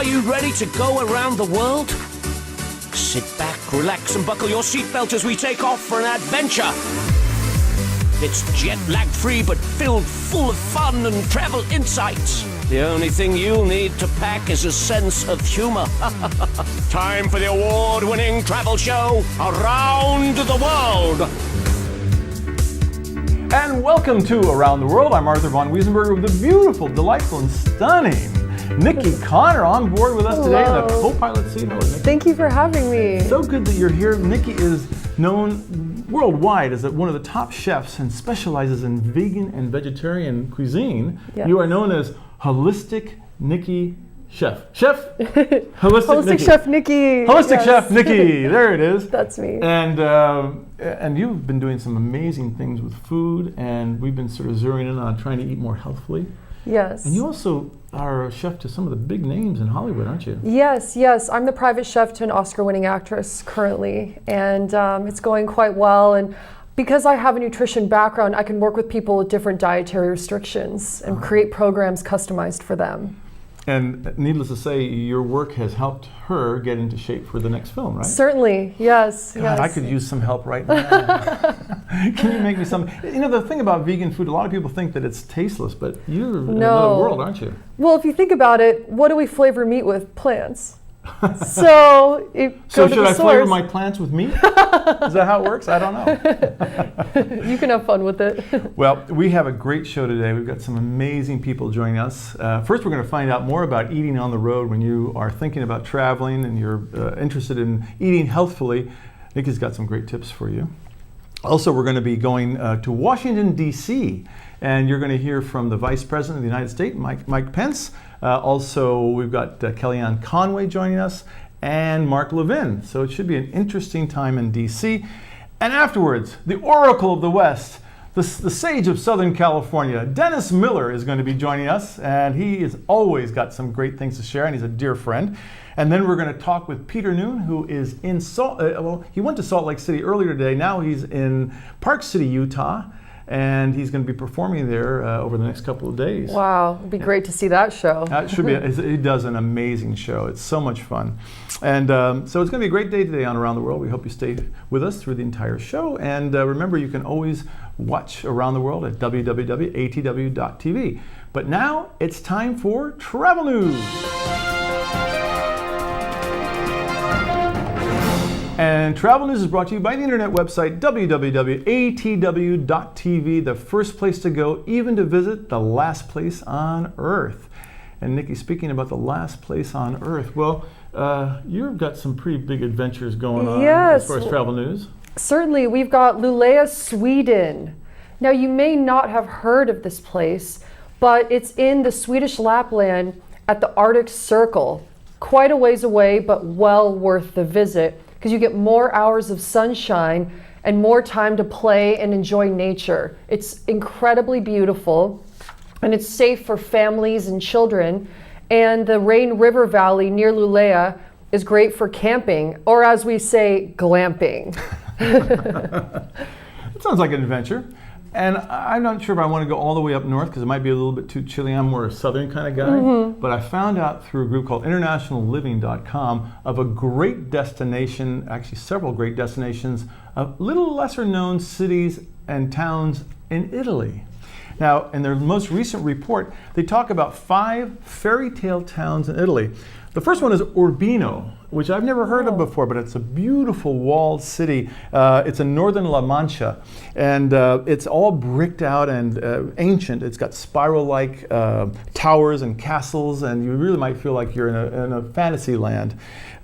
Are you ready to go around the world? Sit back, relax, and buckle your seatbelt as we take off for an adventure. It's jet-lag free but filled full of fun and travel insights. The only thing you'll need to pack is a sense of humor. Time for the award-winning travel show, Around the World. And welcome to Around the World. I'm Arthur von Wiesenberger with the beautiful, delightful, and stunning Niki Connor on board with us today in the co-pilot seat. Thank you for having me. So good that you're here. Niki is known worldwide as one of the top chefs and specializes in vegan and vegetarian cuisine. Yes. You are known as Holistic Niki Chef. Holistic Niki. Chef Niki. Holistic Chef Niki. There it is. That's me. And you've been doing some amazing things with food, and we've been sort of zeroing in on trying to eat more healthfully. Yes. And you also are a chef to some of the big names in Hollywood, aren't you? Yes. I'm the private chef to an Oscar-winning actress currently, and it's going quite well. And because I have a nutrition background, I can work with people with different dietary restrictions and create programs customized for them. And needless to say, your work has helped her get into shape for the next film, right? Certainly, yes. God, I could use some help right now. Can you make me some? You know, the thing about vegan food, a lot of people think that it's tasteless, but you're in another world, aren't you? Well, if you think about it, what do we flavor meat with? Plants. So should I flavor my plants with meat? Is that how it works? I don't know. You can have fun with it. Well, we have a great show today. We've got some amazing people joining us. First, we're going to find out more about eating on the road when you are thinking about traveling and you're interested in eating healthfully. Niki's got some great tips for you. Also, we're going to be going to Washington, D.C., and you're going to hear from the Vice President of the United States, Mike Pence. Also, we've got Kellyanne Conway joining us and Mark Levin. So it should be an interesting time in D.C. And afterwards, the Oracle of the West, the Sage of Southern California, Dennis Miller is going to be joining us. And he has always got some great things to share, and he's a dear friend. And then we're going to talk with Peter Noone, who is in he went to Salt Lake City earlier today. Now he's in Park City, Utah. And he's going to be performing there over the next couple of days. Wow, it'd be great to see that show. That should be. He does an amazing show. It's so much fun. And so it's going to be a great day today on Around the World. We hope you stay with us through the entire show. And remember, you can always watch Around the World at www.atw.tv. But now it's time for Travel News. And Travel News is brought to you by the internet website www.atw.tv, the first place to go, even to visit the last place on Earth. And Niki, speaking about the last place on Earth, well, you've got some pretty big adventures going on as far as travel news. Certainly, we've got Luleå, Sweden. Now, you may not have heard of this place, but it's in the Swedish Lapland at the Arctic Circle. Quite a ways away, but well worth the visit, because you get more hours of sunshine and more time to play and enjoy nature. It's incredibly beautiful, and it's safe for families and children. And the Rain River Valley near Luleå is great for camping, or as we say, glamping. It sounds like an adventure. And I'm not sure if I want to go all the way up north because it might be a little bit too chilly. I'm more a southern kind of guy. Mm-hmm. But I found out through a group called internationalliving.com of a great destination, actually several great destinations, of little lesser known cities and towns in Italy. Now, in their most recent report, they talk about 5 fairy tale towns in Italy. The first one is Urbino, which I've never heard of before, but it's a beautiful walled city. It's in northern La Mancha, and it's all bricked out and ancient. It's got spiral-like towers and castles, and you really might feel like you're in a fantasy land.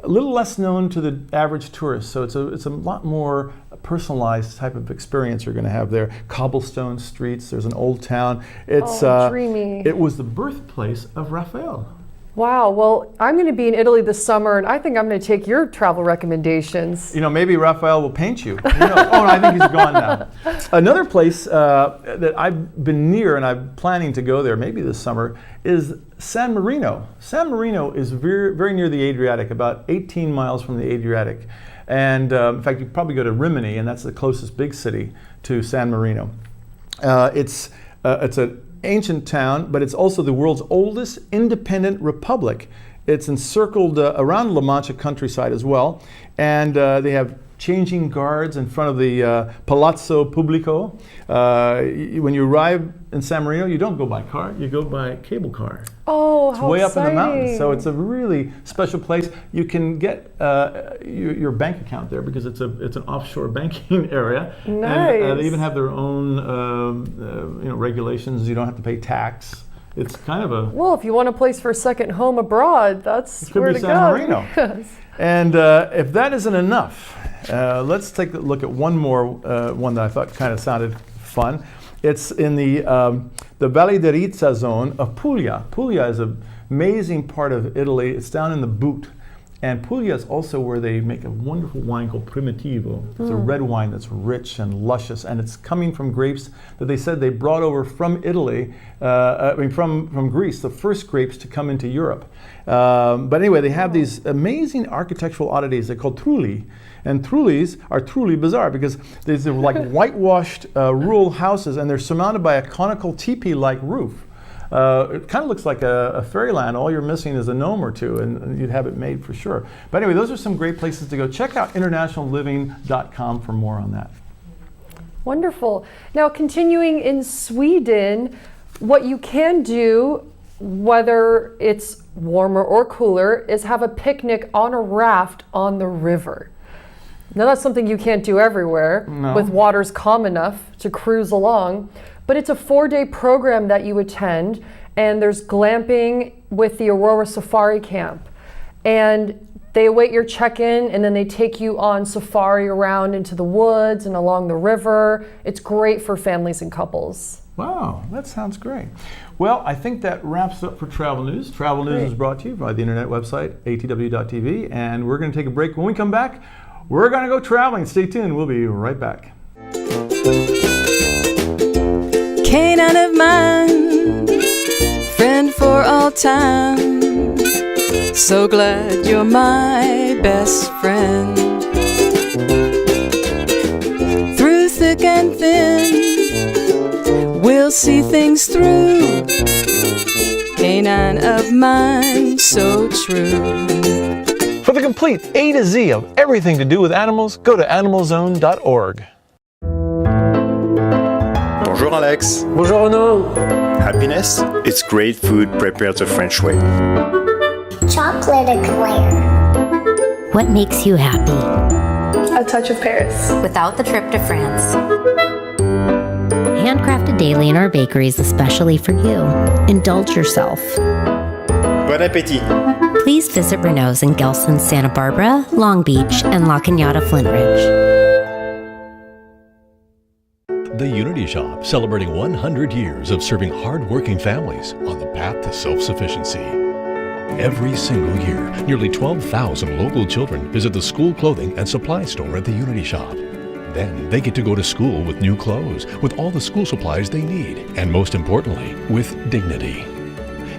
A little less known to the average tourist, so it's a lot more personalized type of experience you're going to have there. Cobblestone streets, there's an old town. It's dreamy. It was the birthplace of Raphael. Wow, well, I'm going to be in Italy this summer, and I think I'm going to take your travel recommendations. You know, maybe Raphael will paint you. Oh, I think he's gone now. Another place that I've been near, and I'm planning to go there maybe this summer, is San Marino. San Marino is very, very near the Adriatic, about 18 miles from the Adriatic. And in fact, you could probably go to Rimini, and that's the closest big city to San Marino. It's an ancient town, but it's also the world's oldest independent republic. It's encircled around La Mancha countryside as well. And they have changing guards in front of the Palazzo Pubblico. When you arrive in San Marino, you don't go by car, you go by cable car. Oh, it's how way exciting. up in the mountains, so it's a really special place. You can get your bank account there because it's an offshore banking area. Nice. And they even have their own regulations. You don't have to pay tax. It's kind of a... Well, if you want a place for a second home abroad, that's where to San go. Marino. And if that isn't enough, let's take a look at one more one that I thought kind of sounded fun. It's in the Valle d'Arizza zone of Puglia. Puglia is an amazing part of Italy. It's down in the boot. And Puglia is also where they make a wonderful wine called Primitivo. It's a red wine that's rich and luscious, and it's coming from grapes that they said they brought over from Italy, from Greece, the first grapes to come into Europe. But anyway, they have these amazing architectural oddities. They're called trulli. And trullis are truly bizarre because these are like whitewashed rural houses, and they're surmounted by a conical teepee-like roof. It kind of looks like a fairyland. All you're missing is a gnome or two, and you'd have it made for sure. But anyway, those are some great places to go. Check out internationalliving.com for more on that. Wonderful. Now, continuing in Sweden, what you can do, whether it's warmer or cooler, is have a picnic on a raft on the river. Now, that's something you can't do everywhere with waters calm enough to cruise along. But it's a 4-day program that you attend, and there's glamping with the Aurora Safari Camp. And they await your check-in, and then they take you on safari around into the woods and along the river. It's great for families and couples. Wow, that sounds great. Well, I think that wraps up for Travel News. Travel News is brought to you by the internet website, atw.tv, and we're going to take a break. When we come back, we're going to go traveling. Stay tuned. We'll be right back. Canine of mine, friend for all time. So glad you're my best friend. Through thick and thin, we'll see things through. Canine of mine, so true. For the complete A to Z of everything to do with animals, go to animalzone.org. Bonjour Alex. Bonjour Renaud. Happiness? It's great food prepared the French way. Chocolate eclair. What makes you happy? A touch of Paris. Without the trip to France. Handcrafted daily in our bakeries especially for you. Indulge yourself. Bon appétit. Please visit Renault's in Gelston, Santa Barbara, Long Beach, and La Cañada, Flint Ridge. The Unity Shop, celebrating 100 years of serving hard-working families on the path to self-sufficiency. Every single year, nearly 12,000 local children visit the school clothing and supply store at the Unity Shop. Then they get to go to school with new clothes, with all the school supplies they need, and most importantly, with dignity.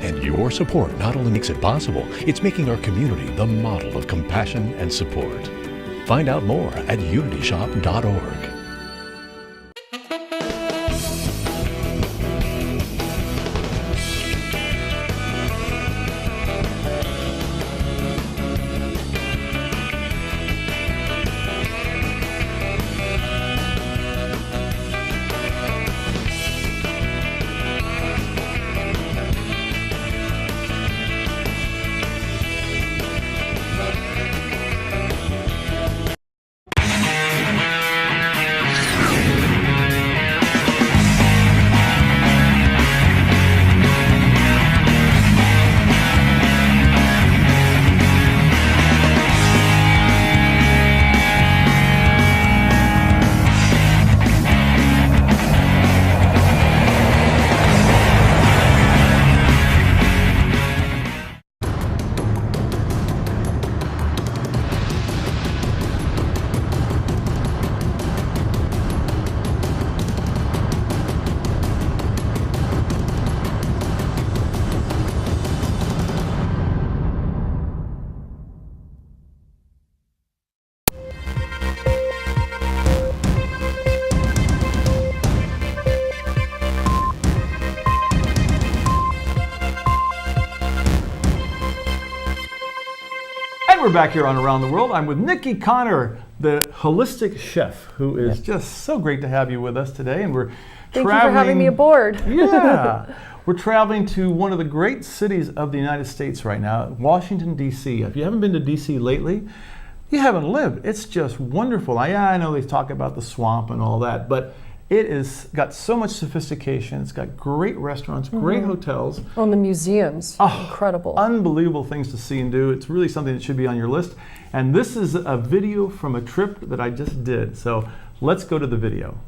And your support not only makes it possible, it's making our community the model of compassion and support. Find out more at unityshop.org. we're back here on Around the World. I'm with Niki Connor, the holistic chef, who is just so great to have you with us today. And we're Thank you for having me aboard. Yeah. We're traveling to one of the great cities of the United States right now, Washington, D.C. If you haven't been to D.C. lately, you haven't lived. It's just wonderful. I know they talk about the swamp and all that, but it is got so much sophistication. It's got great restaurants, great hotels. Oh, and the museums, incredible. Unbelievable things to see and do. It's really something that should be on your list. And this is a video from a trip that I just did. So let's go to the video.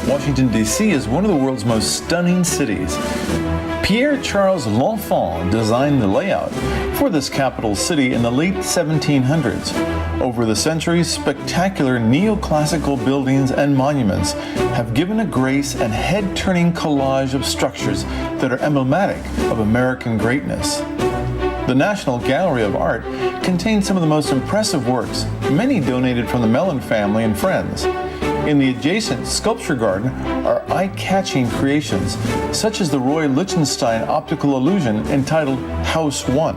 Washington, D.C. is one of the world's most stunning cities. Pierre-Charles L'Enfant designed the layout for this capital city in the late 1700s. Over the centuries, spectacular neoclassical buildings and monuments have given a grace and head-turning collage of structures that are emblematic of American greatness. The National Gallery of Art contains some of the most impressive works, many donated from the Mellon family and friends. In the adjacent sculpture garden are eye-catching creations, such as the Roy Lichtenstein optical illusion entitled House One.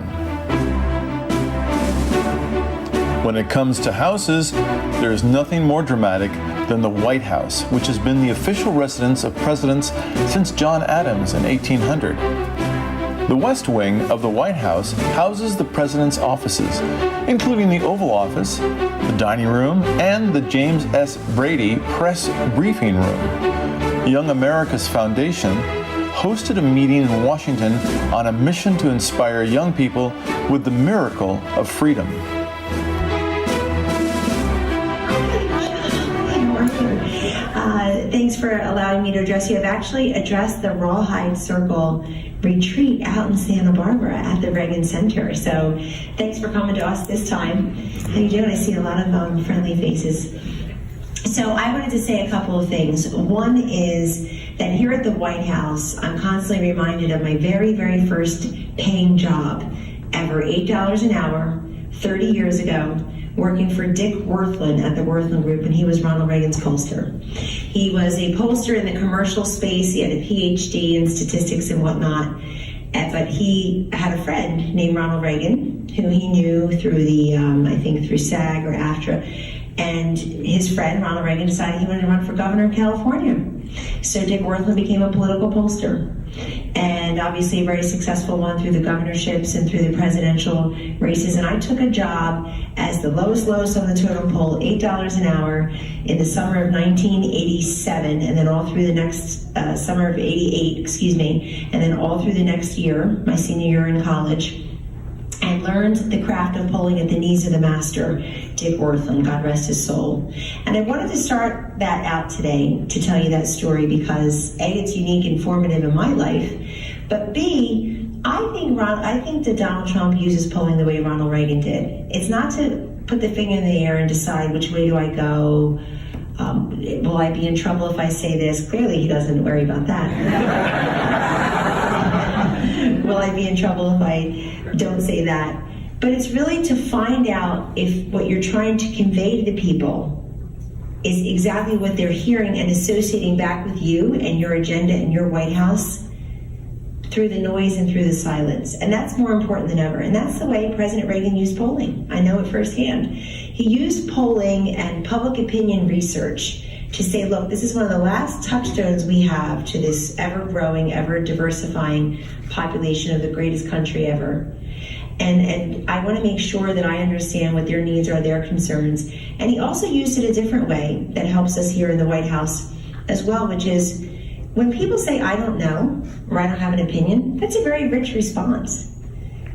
When it comes to houses, there is nothing more dramatic than the White House, which has been the official residence of presidents since John Adams in 1800. The West Wing of the White House houses the president's offices, including the Oval Office, the dining room, and the James S. Brady Press Briefing Room. Young America's Foundation hosted a meeting in Washington on a mission to inspire young people with the miracle of freedom. Thanks for allowing me to address you. I've actually addressed the Rawhide Circle retreat out in Santa Barbara at the Reagan Center. So thanks for coming to us this time. How you doing? I see a lot of friendly faces. So I wanted to say a couple of things. One is that here at the White House, I'm constantly reminded of my very, very first paying job ever, $8 an hour, 30 years ago, working for Dick Worthland at the Worthland Group, and he was Ronald Reagan's pollster. He was a pollster in the commercial space. He had a PhD in statistics and whatnot, but he had a friend named Ronald Reagan, who he knew through the, I think through SAG or AFTRA, and his friend, Ronald Reagan, decided he wanted to run for governor of California. So Dick Worthland became a political pollster, and obviously a very successful one through the governorships and through the presidential races. And I took a job as the lowest on the totem pole, $8 an hour, in the summer of 1987, and then all through the next summer of 88, and then all through the next year, my senior year in college, and learned the craft of polling at the knees of the master, Dick Worthland, God rest his soul. And I wanted to start that out today to tell you that story because A, it's unique and formative in my life, but B, I think that Donald Trump uses polling the way Ronald Reagan did. It's not to put the finger in the air and decide which way do I go, will I be in trouble if I say this? Clearly he doesn't worry about that. Will I be in trouble if I don't say that? But it's really to find out if what you're trying to convey to the people is exactly what they're hearing and associating back with you and your agenda and your White House through the noise and through the silence. And that's more important than ever. And that's the way President Reagan used polling. I know it firsthand. He used polling and public opinion research to say, look, this is one of the last touchstones we have to this ever-growing, ever-diversifying population of the greatest country ever. And I want to make sure that I understand what their needs are, their concerns. And he also used it a different way that helps us here in the White House as well, which is when people say, I don't know, or I don't have an opinion, that's a very rich response.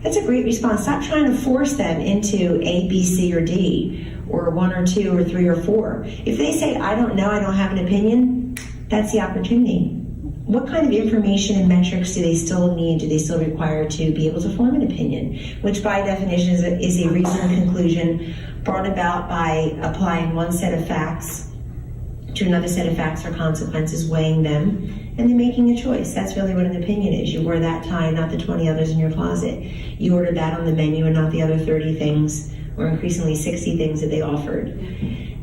That's a great response. Stop trying to force them into A, B, C, or D, or 1 or 2 or 3 or 4. If they say, I don't know, I don't have an opinion, that's the opportunity. What kind of information and metrics do they still need, do they still require to be able to form an opinion? Which by definition is a reasoned conclusion brought about by applying one set of facts to another set of facts or consequences, weighing them, and then making a choice. That's really what an opinion is. You wear that tie, not the 20 others in your closet. You ordered that on the menu and not the other 30 things, or increasingly 60 things that they offered.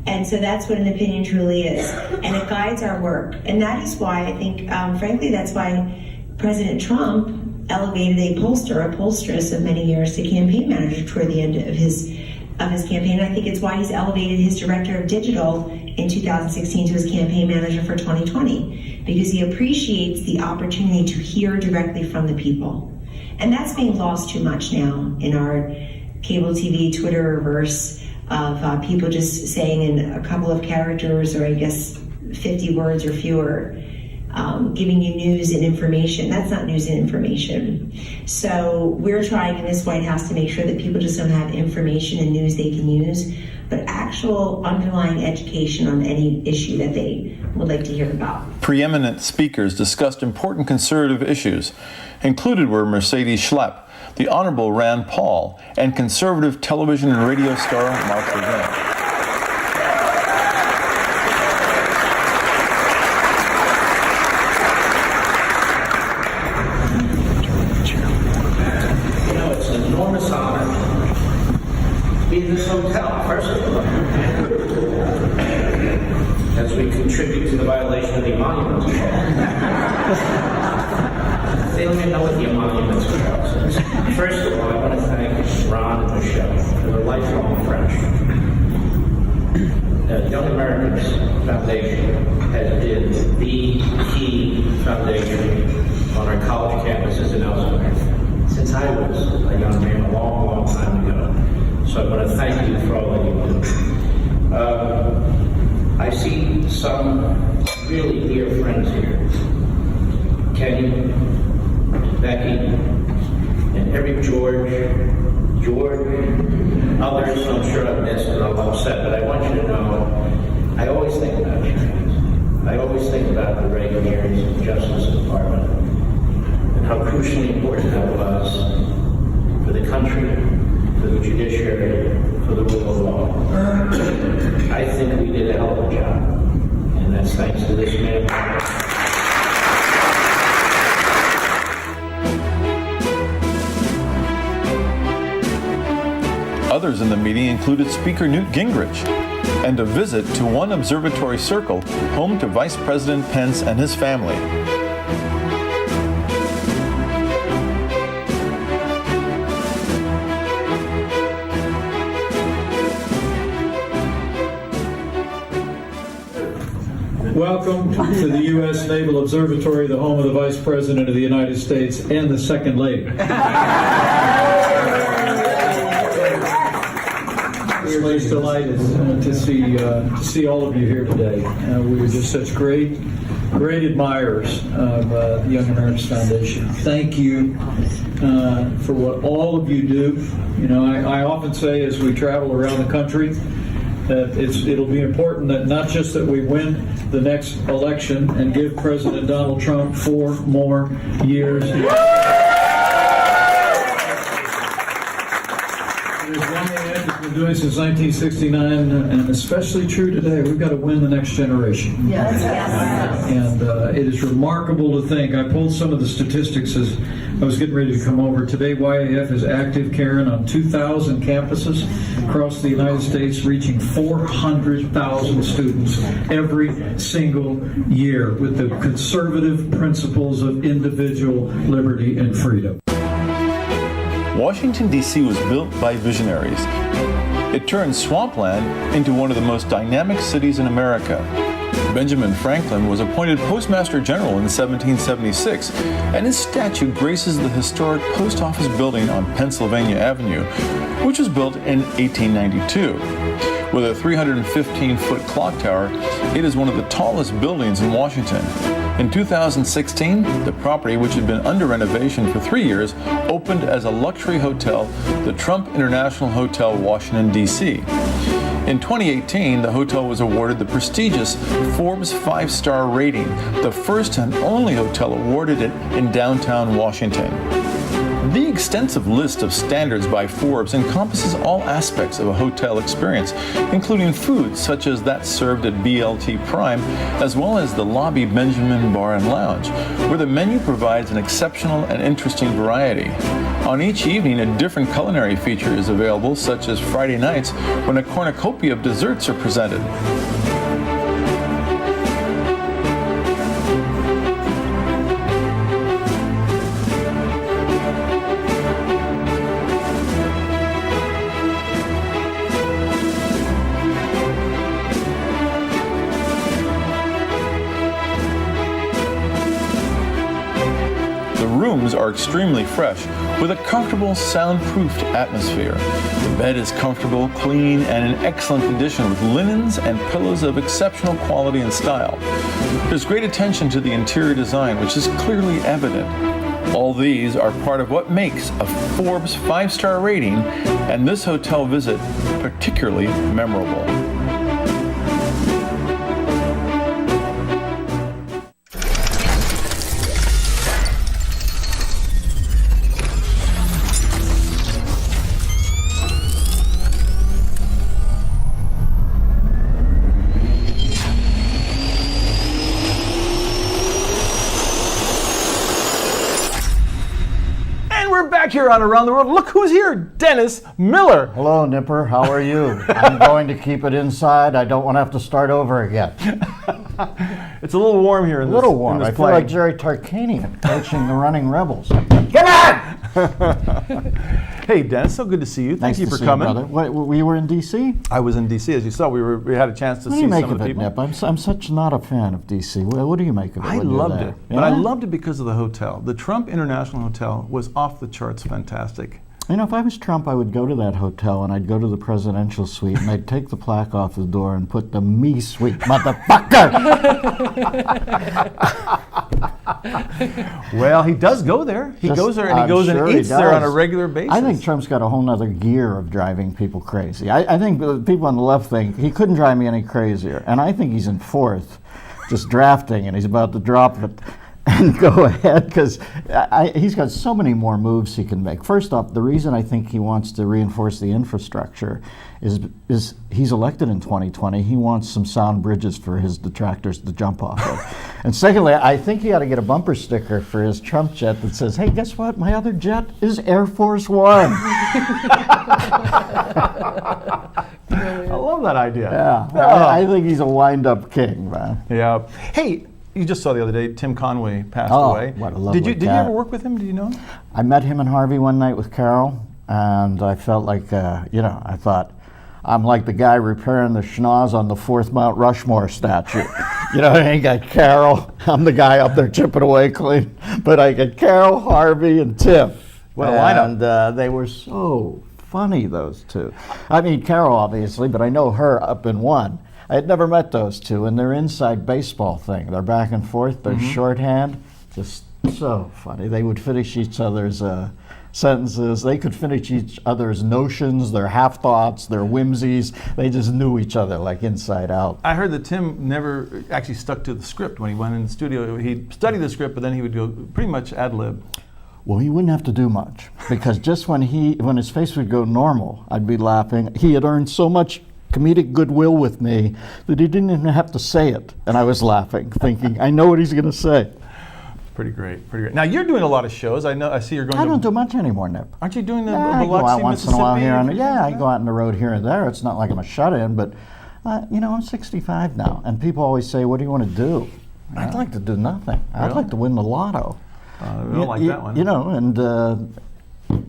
And so that's what an opinion truly is. And it guides our work. And that is why I think, frankly, that's why President Trump elevated a pollstress of many years to campaign manager toward the end of his campaign. And I think it's why he's elevated his director of digital in 2016 to his campaign manager for 2020, because he appreciates the opportunity to hear directly from the people. And that's being lost too much now in our cable TV, Twitter verse of people just saying in a couple of characters, or I guess 50 words or fewer, giving you news and information. That's not news and information. So we're trying in this White House to make sure that people just don't have information and news they can use, but actual underlying education on any issue that they would like to hear about. Preeminent speakers discussed important conservative issues. Included were Mercedes Schlapp, the Honorable Rand Paul, and conservative television and radio star Mark Levin. As we contribute to the violation of the emoluments law. They don't even know what the emoluments law is. First of all, I want to thank Ron and Michelle for their lifelong friendship. The Young Americans Foundation has been the key foundation on our college campuses and elsewhere since I was a young man a long, long time ago. So I want to thank you for all that you do. I see some really dear friends here. Kenny, Becky, and Eric George, others I'm sure I've missed and I'm upset, but I want you to know I always think about you. I always think about the Reagan years in the Justice Department and how crucially important that was for the country, for the judiciary, for the rule of law. I think we did a hell of a job, and that's thanks to this man. Others in the meeting included Speaker Newt Gingrich and a visit to one observatory circle home to Vice President Pence and his family. Welcome to the U.S. Naval Observatory, the home of the Vice President of the United States and the Second Lady. We're just delighted to see all of you here today. We are just such great admirers of the Young Americans Foundation. Thank you for what all of you do. You know, I often say as we travel around the country that it'll be important that not just that we win the next election and give President Donald Trump 4 more years. It is one thing we've been doing since 1969, and especially true today. We've got to win the next generation. Yes. And it is remarkable to think. I pulled some of the statistics as I was getting ready to come over. Today, YAF is active, Karen, on 2,000 campuses across the United States, reaching 400,000 students every single year with the conservative principles of individual liberty and freedom. Washington, D.C. was built by visionaries. It turned swampland into one of the most dynamic cities in America. Benjamin Franklin was appointed Postmaster General in 1776, and his statue graces the historic Post Office building on Pennsylvania Avenue, which was built in 1892. With a 315-foot clock tower, it is one of the tallest buildings in Washington. In 2016, the property, which had been under renovation for 3 years, opened as a luxury hotel, the Trump International Hotel, Washington, D.C. In 2018, the hotel was awarded the prestigious Forbes Five-Star rating, the first and only hotel awarded it in downtown Washington. The extensive list of standards by Forbes encompasses all aspects of a hotel experience, including foods such as that served at BLT Prime, as well as the Lobby Benjamin Bar and Lounge, where the menu provides an exceptional and interesting variety. On each evening, a different culinary feature is available, such as Friday nights, when a cornucopia of desserts are presented. Rooms are extremely fresh with a comfortable, soundproofed atmosphere. The bed is comfortable, clean, and in excellent condition with linens and pillows of exceptional quality and style. There's great attention to the interior design, which is clearly evident. All these are part of what makes a Forbes 5-star rating and this hotel visit particularly memorable. Here on Around the World. Look who's here, Dennis Miller. Hello, Nipper. How are you? I'm going to keep it inside. I don't want to have to start over again. It's a little warm here. A little warm. I feel like Jerry Tarkanian coaching the Running Rebels. Come on! Hey, Dennis, so good to see you. Thank you for coming. You, brother. We were in D.C.? I was in D.C. As you saw, we had a chance to see some of the people. Nip? I'm such not a fan of D.C. What do you make of it? I loved it, but I loved it because of the hotel. The Trump International Hotel was off the charts fantastic. You know, if I was Trump, I would go to that hotel and I'd go to the presidential suite and I'd take the plaque off the door and put the me suite, motherfucker! Well, he does go there. He goes there and he goes and eats there on a regular basis. I think Trump's got a whole nother gear of driving people crazy. I think the people on the left think he couldn't drive me any crazier. And I think he's in fourth, just drafting, and he's about to drop it. And go ahead, because he's got so many more moves he can make. First off, the reason I think he wants to reinforce the infrastructure is he's elected in 2020. He wants some sound bridges for his detractors to jump off of. And secondly, I think he ought to get a bumper sticker for his Trump jet that says, hey, guess what? My other jet is Air Force One. I love that idea. Yeah, I think he's a wind-up king, man. Yeah. Hey, you just saw the other day, Tim Conway passed away. What a lovely Did you ever work with him? Do you know him? I met him and Harvey one night with Carol, and I felt like, I thought, I'm like the guy repairing the schnoz on the 4th Mount Rushmore statue. I ain't got Carol. I'm the guy up there chipping away clean. But I got Carol, Harvey, and Tim. What a lineup. And they were so funny, those two. I mean, Carol, obviously, but I know her up in one. I had never met those two, and their inside baseball thing. They're back and forth, they're shorthand, just so funny. They would finish each other's sentences. They could finish each other's notions, their half-thoughts, their whimsies. They just knew each other like inside out. I heard that Tim never actually stuck to the script when he went in the studio. He'd study the script, but then he would go pretty much ad-lib. Well, he wouldn't have to do much, because just when his face would go normal, I'd be laughing. He had earned so much comedic goodwill with me that he didn't even have to say it, and I was laughing, thinking, I know what he's going to say. Pretty great. Now you're doing a lot of shows. I see you're going. I don't do much anymore, Nip. Aren't you doing the I go out once in a while here and Yeah, I go out on the road here and there. It's not like I'm a shut-in, but I'm 65 now, and people always say, "What do you want to do?" I'd like to do nothing. Really? I'd like to win the lotto. We don't like that one. And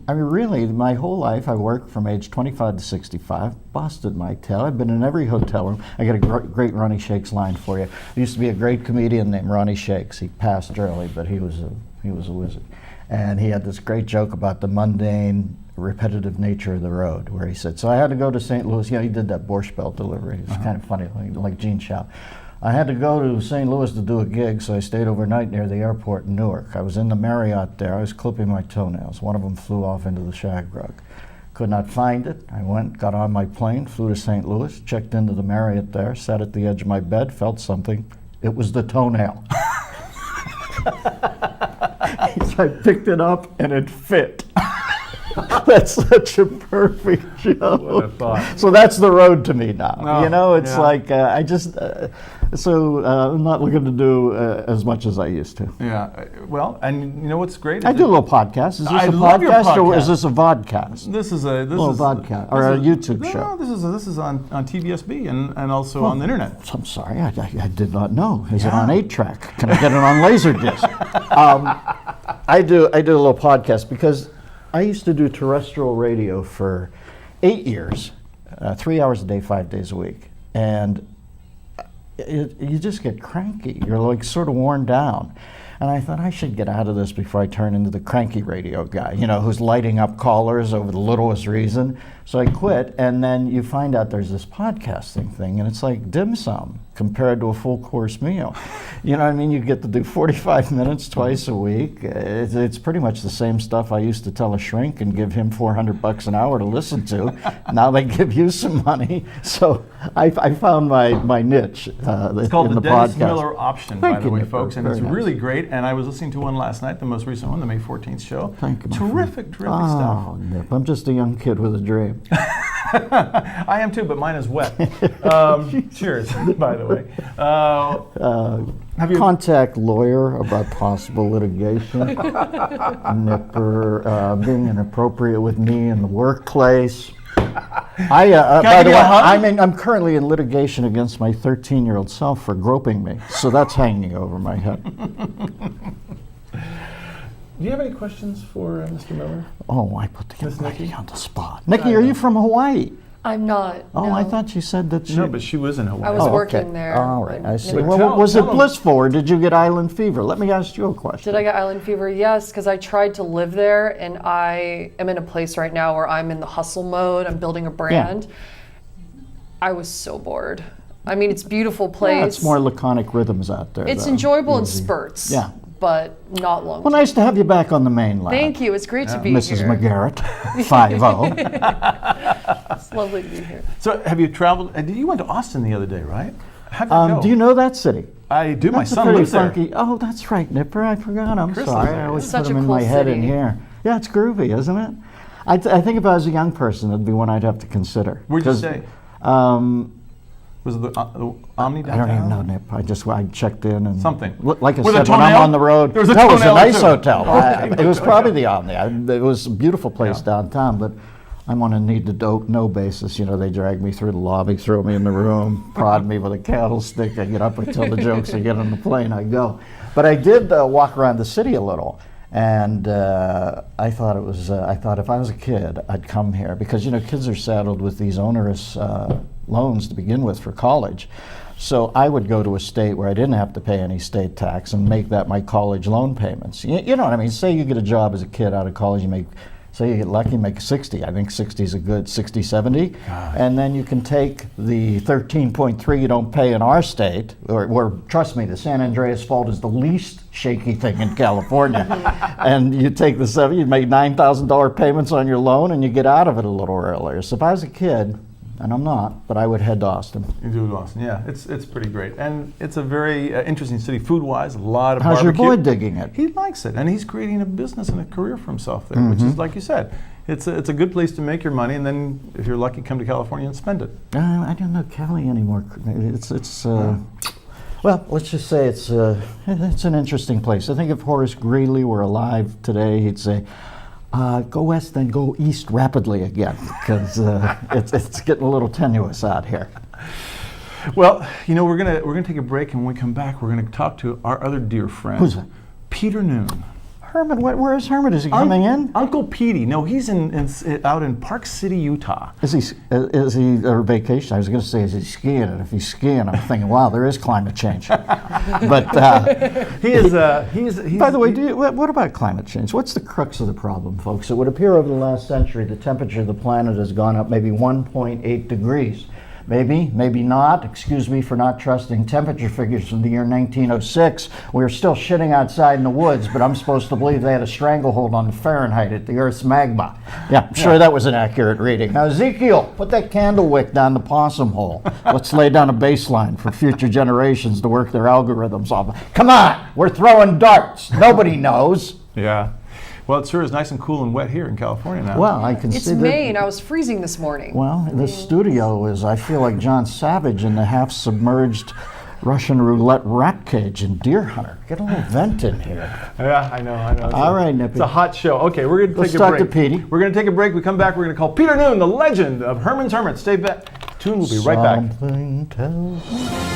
I mean, really, my whole life, I worked from age 25 to 65, busted my tail. I've been in every hotel room. I got a great Ronnie Shakes line for you. There used to be a great comedian named Ronnie Shakes. He passed early, but he was a wizard. And he had this great joke about the mundane, repetitive nature of the road, where he said, so I had to go to St. Louis. He did that Borscht Belt delivery. It was kind of funny, like Gene Shaw. I had to go to St. Louis to do a gig, so I stayed overnight near the airport in Newark. I was in the Marriott there. I was clipping my toenails. One of them flew off into the shag rug. Could not find it. I went, got on my plane, flew to St. Louis, checked into the Marriott there, sat at the edge of my bed, felt something. It was the toenail. He's because I picked it up and it fit. That's such a perfect joke. What a thought. So that's the road to me now. Oh, It's like I just I'm not looking to do as much as I used to. Yeah. Well, and you know what's great? I do a little podcast. Is this I a love your podcast or podcast. is this a vodcast? This is a vodcast or a YouTube show. No, this is on TVSB and also on the internet. I'm sorry, I did not know. Is it on 8-track? Can I get it on Laserdisc? I do a little podcast because I used to do terrestrial radio for 8 years, 3 hours a day, 5 days a week, and you just get cranky. You're like sort of worn down. And I thought I should get out of this before I turn into the cranky radio guy, who's lighting up callers over the littlest reason. So I quit, and then you find out there's this podcasting thing, and it's like dim sum compared to a full course meal. You know what I mean? You get to do 45 minutes twice a week. It's pretty much the same stuff I used to tell a shrink and give him $400 an hour to listen to. Now they give you some money. So I found my niche It's called in the the Dennis podcast. Miller Option, by Thank the you, way, Nick. folks, and Very it's nice. really great. And I was listening to one last night, the most recent one, the May 14th show. Thank you, my Terrific stuff. Oh, Nip, I'm just a young kid with a dream. I am too, but mine is wet. Cheers, by the way. Have you Contact lawyer about possible litigation. Nipper being inappropriate with me in the workplace. By the way, I'm currently in litigation against my 13-year-old self for groping me, so that's hanging over my head. Do you have any questions for Mr. Miller? Oh, I put the Miss Niki Niki? on the spot. Niki, are you from Hawaii? I'm not. Oh, no. I thought you said that you... No, but she was in Hawaii. I was Oh, working okay. there. All right, I see. But Well, was it tell 'em- blissful or did you get island fever? Let me ask you a question. Did I get island fever? Yes, because I tried to live there, and I am in a place right now where I'm in the hustle mode. I'm building a brand. I was so bored. I mean, it's a beautiful place. Yeah, it's more laconic rrhythms out there. It's though. enjoyable in Easy. spurts. Yeah. But not long. Well, nice to have you back on the main line. Thank you. It's great to be Mrs. here. McGarrett, 5-0. It's lovely to be here. So, have you traveled? You went to Austin the other day, right? How'd that go? Do you know that city? I do. My That's a son pretty lives there. funky. Oh, that's right, Nipper. I forgot. I'm Chris sorry. lives there. I always It's put such them a in cool my head in city. here. Yeah, it's groovy, isn't it? I think if I was a young person, it'd be one I'd have to consider. Where'd you 'Cause, stay? Was it the Omni I downtown? don't even know, Nip. I checked in and Something. Like I With a said, when I'm tonel? on the road, There was a that was a tonel, nice too. hotel. Okay. It was probably the Omni. It was a beautiful place downtown, but I'm on a need to know basis. They drag me through the lobby, throw me in the room, prod me with a candlestick. I get up and tell the jokes. I get on the plane, I go. But I did walk around the city a little. And I thought if I was a kid, I'd come here because kids are saddled with these onerous loans to begin with for college. So I would go to a state where I didn't have to pay any state tax and make that my college loan payments. You know what I mean? Say you get a job as a kid out of college, say you get lucky, make 60. I think 60 is a good 60, 70. And then you can take the 13.3 you don't pay in our state, or trust me, the San Andreas Fault is the least shaky thing in California. And you take the 7, you make $9,000 payments on your loan and you get out of it a little earlier. So if I was a kid, and I'm not, but I would head to Austin. You do to Austin, yeah. It's pretty great. And it's a very interesting city food-wise, a lot of How's barbecue. your boy digging it? He likes it, and he's creating a business and a career for himself there, which is, like you said, it's a good place to make your money, and then, if you're lucky, come to California and spend it. I don't know Cali anymore. Well, let's just say it's an interesting place. I think if Horace Greeley were alive today, he'd say, go west, then go east rapidly again, because it's getting a little tenuous out here. Well, we're gonna take a break, and when we come back, we're gonna talk to our other dear friend, Who's that? Peter Noone. Herman, where is Herman? Is he coming in? Uncle Petey. No, he's out in Park City, Utah. Is he or vacation? I was going to say, is he skiing? And if he's skiing, I'm thinking, wow, there is climate change. But he's. By the way, what about climate change? What's the crux of the problem, folks? It would appear over the last century, the temperature of the planet has gone up maybe 1.8 degrees. Maybe, maybe not. Excuse me for not trusting temperature figures from the year 1906. We were still shitting outside in the woods, but I'm supposed to believe they had a stranglehold on the Fahrenheit at the Earth's magma. Yeah, I'm sure that was an accurate reading. Now, Ezekiel, put that candle wick down the possum hole. Let's lay down a baseline for future generations to work their algorithms off. Come on, we're throwing darts. Nobody knows. Yeah. Well, it sure is nice and cool and wet here in California now. Well, I can It's see that. Maine. I was freezing this morning. Well, the studio is, I feel like John Savage in the half-submerged Russian roulette rat cage in Deer Hunter. Get a little vent in here. Yeah, I know. All right, Nippy. It's a hot show. Okay, we're going to take a break. Let's talk to Petey. We're going to take a break. We come back, we're going to call Peter Noone, the legend of Herman's Hermits. Stay tuned. We'll be right back. Something tells me.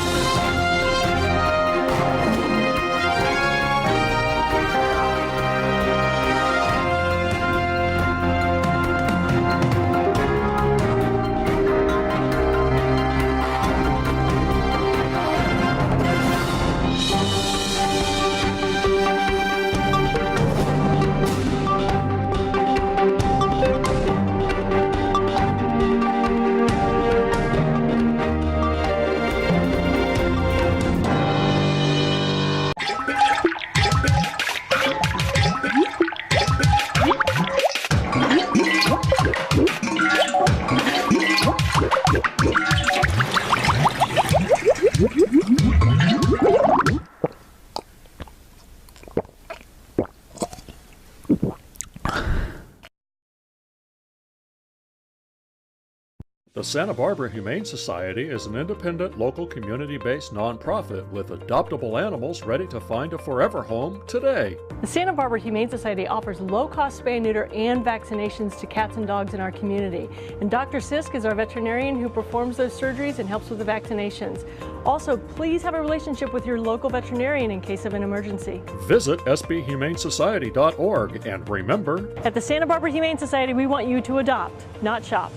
The Santa Barbara Humane Society is an independent, local, community-based nonprofit with adoptable animals ready to find a forever home today. The Santa Barbara Humane Society offers low-cost spay, neuter, and vaccinations to cats and dogs in our community. And Dr. Sisk is our veterinarian who performs those surgeries and helps with the vaccinations. Also, please have a relationship with your local veterinarian in case of an emergency. Visit sbhumanesociety.org and remember, at the Santa Barbara Humane Society, we want you to adopt, not shop.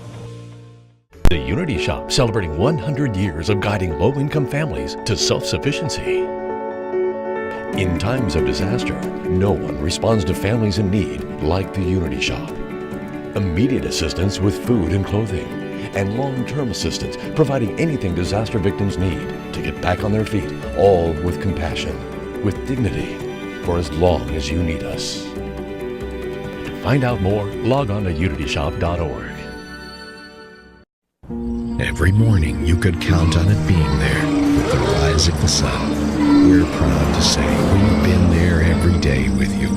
The Unity Shop, celebrating 100 years of guiding low-income families to self-sufficiency. In times of disaster, no one responds to families in need like the Unity Shop. Immediate assistance with food and clothing, and long-term assistance providing anything disaster victims need to get back on their feet, all with compassion, with dignity, for as long as you need us. To find out more, log on to unityshop.org. Every morning you could count on it being there with the rise of the sun. We're proud to say we've been there every day with you.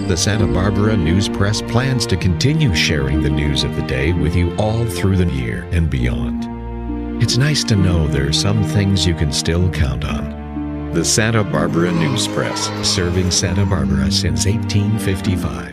The Santa Barbara News Press plans to continue sharing the news of the day with you all through the year and beyond. It's nice to know there are some things you can still count on. The Santa Barbara News Press, serving Santa Barbara since 1855.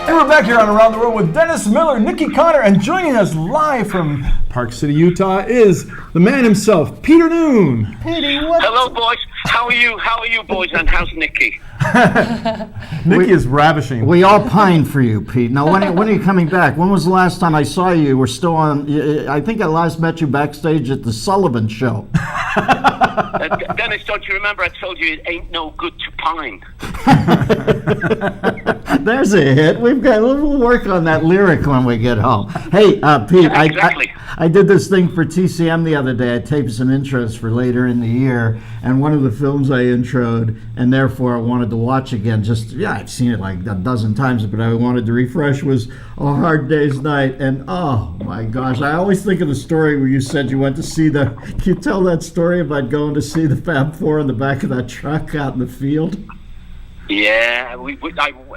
And we're back here on Around the World with Dennis Miller, Niki Connor, and joining us live from Park City, Utah is the man himself, Peter Noone. Hello, boys. How are you? How are you, boys? And how's Niki? Niki is ravishing. We all pine for you, Pete. Now, when are you coming back? When was the last time I saw you? You were still on, I think I last met you backstage at the Sullivan Show. Dennis, don't you remember I told you it ain't no good to pine? There's a hit. We'll work on that lyric when we get home. Hey, Pete, Exactly. I did this thing for TCM the other day. I taped some intros for later in the year, and one of the films I introed, and therefore I wanted to watch again. I've seen it like a dozen times, but I wanted to refresh, was A Hard Day's Night. And oh my gosh, I always think of the story where you said you went to see can you tell that story about going to see the Fab Four in the back of that truck out in the field? Yeah,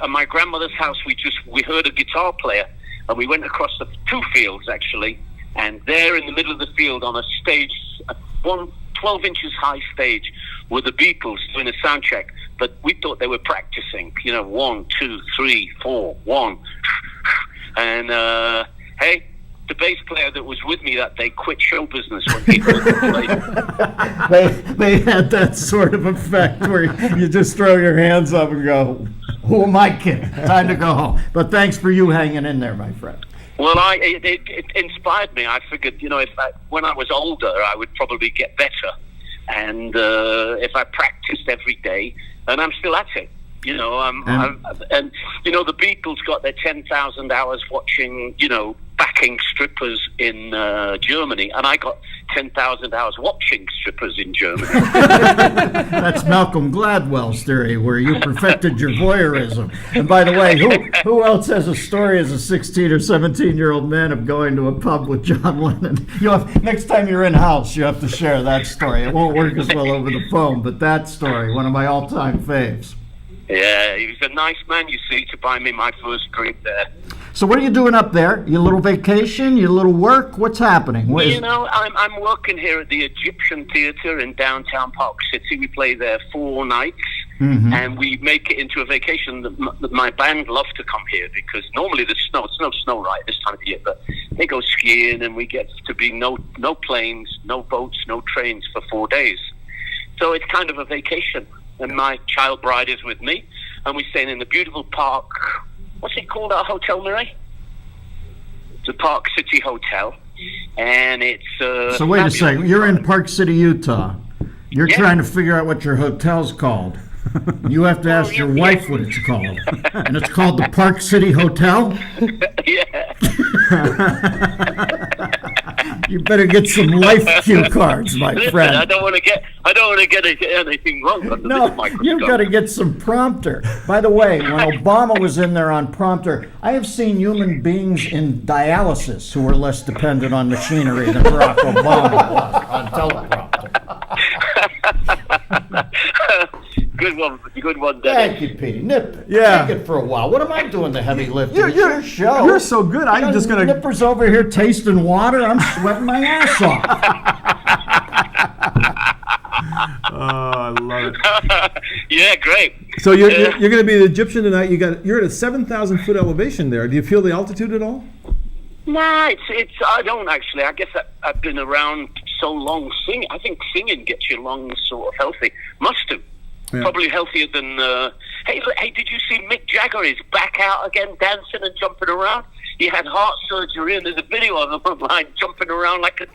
at my grandmother's house, we heard a guitar player, and we went across the two fields, actually. And there in the middle of the field on a stage, 12 inches high stage, were the Beatles doing a sound check. But we thought they were practicing, 1, 2, 3, 4, 1. And, hey, the bass player that was with me that day quit show business when people played. They had that sort of effect where you just throw your hands up and go, who am I kidding? Time to go home. But thanks for you hanging in there, my friend. Well, it inspired me. I figured, when I was older, I would probably get better. And if I practiced every day, and I'm still at it, and the Beatles got their 10,000 hours watching, backing strippers in Germany, and I got 10,000 hours watching strippers in Germany. That's Malcolm Gladwell's theory, where you perfected your voyeurism. And by the way, who else has a story as a 16 or 17-year-old man of going to a pub with John Lennon? Next time you're in house, you have to share that story. It won't work as well over the phone, but that story, one of my all-time faves. Yeah, he was a nice man, you see, to buy me my first drink there. So what are you doing up there? You a little vacation? You a little work? What's happening? I'm working here at the Egyptian Theatre in downtown Park City. We play there 4 nights, and we make it into a vacation. My band love to come here because normally it's no snow right this time of year, but they go skiing and we get to be no planes, no boats, no trains for 4 days. So it's kind of a vacation. And my child bride is with me, and we're staying in the beautiful park. What's it called, our hotel, Murray? It's a Park City Hotel, and it's So wait a second, you're in Park City, Utah. You're trying to figure out what your hotel's called. You have to ask your wife what it's called. And it's called the Park City Hotel? Yeah. You better get some life cue cards, my friend. I don't want to get anything wrong under this microscope. You've got to get some prompter. By the way, when Obama was in there on prompter, I have seen human beings in dialysis who were less dependent on machinery than Barack Obama was on teleprompter. Good one, Dennis. Thank you, Petey. Nip it. Yeah. Take it for a while. What am I doing the heavy lifting? It's your show. You're so good. I'm just going to... Nipper's over here tasting water. I'm sweating my ass off. Oh, I love it. Yeah, great. So you're going to be the Egyptian tonight. You're at a 7,000-foot elevation there. Do you feel the altitude at all? Nah, it's. I don't actually. I guess I've been around so long singing. I think singing gets your lungs sort of healthy. Must do. Yeah. Probably healthier than. Hey, did you see Mick Jagger is back out again, dancing and jumping around? He had heart surgery, and there's a video of him online jumping around like a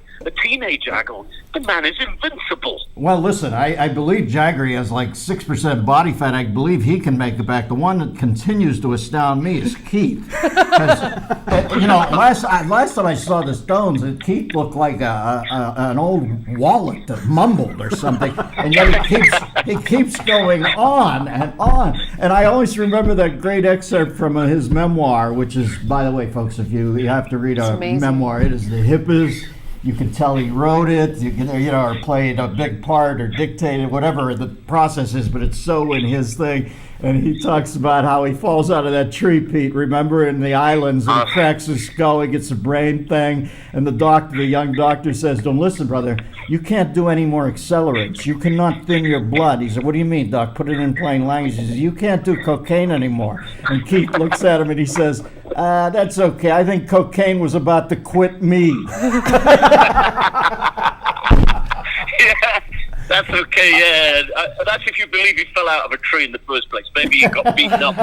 teenager. I go, the man is invincible. Well, listen, I believe Jagger has like 6% body fat. I believe he can make it back. The one that continues to astound me is Keith. Last time I saw the Stones, Keith looked like an old wallet that mumbled or something, and yet he keeps going on and on. And I always remember that great excerpt from his memoir, which is, by the way, folks, if you have to read a memoir, it is the hippest. You can tell he wrote it, or played a big part or dictated, whatever the process is, but it's so in his thing. And he talks about how he falls out of that tree, Pete, remember, in the islands, and he cracks his skull, he gets a brain thing, and the young doctor says, "Don't listen, brother, you can't do any more accelerants. You cannot thin your blood." He said, "What do you mean, doc? Put it in plain language." He says, "You can't do cocaine anymore." And Keith looks at him and he says, "That's okay. I think cocaine was about to quit me." Yeah, that's okay, yeah. That's if you believe he fell out of a tree in the first place. Maybe he got beaten up.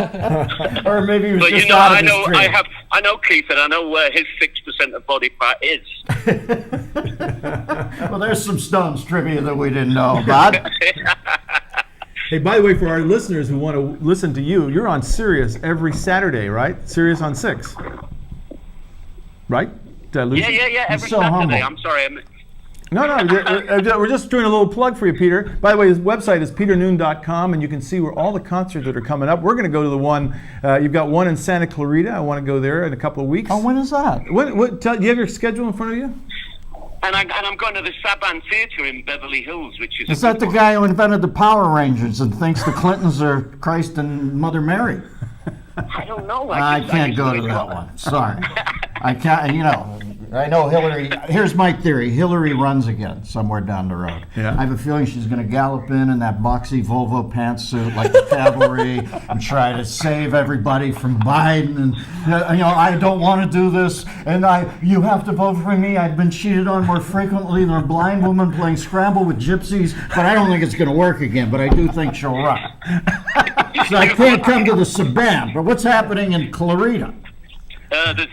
Or maybe he was just out of his tree. I know Keith, and I know where his 6% of body fat is. Well, there's some Stones trivia that we didn't know about. Hey, by the way, for our listeners who want to listen to you, you're on Sirius every Saturday, right? Sirius on 6. Right? Did I lose you? Yeah. Every so Saturday. humble. I'm sorry. No, we're just doing a little plug for you, Peter. By the way, his website is peternoone.com, and you can see where all the concerts that are coming up. We're going to go to the one, you've got one in Santa Clarita. I want to go there in a couple of weeks. Oh, when is that? Do you have your schedule in front of you? And I'm going to the Saban Theater in Beverly Hills, which is... Is that the guy who invented the Power Rangers and thinks the Clintons are Christ and Mother Mary? I don't know. I can't go to that one. Sorry. I can't, I know Hillary, here's my theory. Hillary runs again somewhere down the road. Yeah. I have a feeling she's going to gallop in that boxy Volvo pantsuit like the cavalry and try to save everybody from Biden. And, I don't want to do this. And you have to vote for me. I've been cheated on more frequently than a blind woman playing Scrabble with gypsies. But I don't think it's going to work again. But I do think she'll run. So I can't come to the Saban. But what's happening in Clarita? There's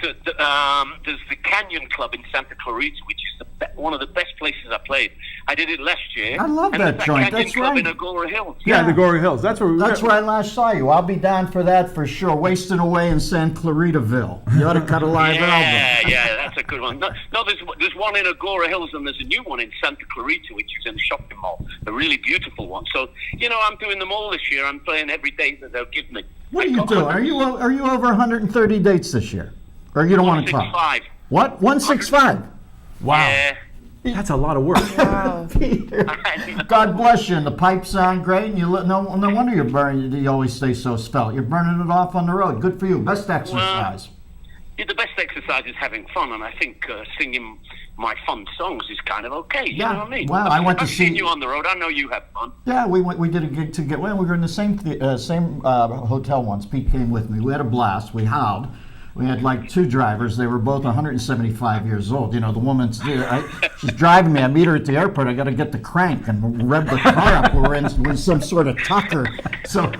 the Canyon Club in Santa Clarita, which is one of the best places I played. I did it last year. I love that joint. Canyon That's Club right. in Agora Hills. Yeah, the Gory Hills. That's where I last saw you. I'll be down for that for sure. Wasting away in San Claritaville. You ought to cut a live album. Yeah, that's a good one. No, there's one in Agora Hills and there's a new one in Santa Clarita, which is in the shopping mall. A really beautiful one. So, I'm doing them all this year. I'm playing every date that they'll give me. What are you doing? Are you over 130 dates this year? Or you don't want to talk? 165. What? 165? Wow. Yeah. That's a lot of work. Wow. Peter, God bless you. And the pipes sound great. And no wonder you're burning. You always stay so svelte. You're burning it off on the road. Good for you. Best exercise. The best exercise is having fun, and I think singing my fun songs is kind of okay. You know what I mean? Well, I've seen you on the road. I know you have fun. Yeah, we did a gig together. Well, we were in the same hotel once. Pete came with me. We had a blast. We howled. We had like 2 drivers. They were both 175 years old. The woman's she's driving me. I meet her at the airport. I got to get the crank and rev the car up. We're in some sort of tucker. So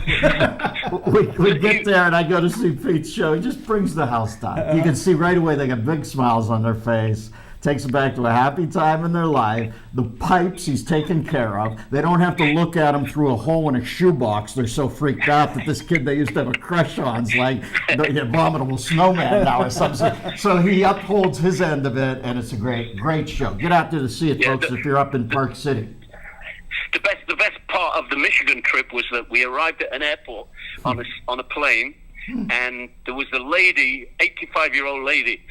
we get there, and I go to see Pete's show. He just brings the house down. You can see right away they got big smiles on their face. Takes them back to a happy time in their life. The pipes he's taken care of. They don't have to look at him through a hole in a shoebox. They're so freaked out that this kid they used to have a crush on's like the abominable snowman now or something. So he upholds his end of it, and it's a great show. Get out there to see it, folks, if you're up in Park City. The best part of the Michigan trip was that we arrived at an airport on a plane, and there was a lady, 85-year-old lady,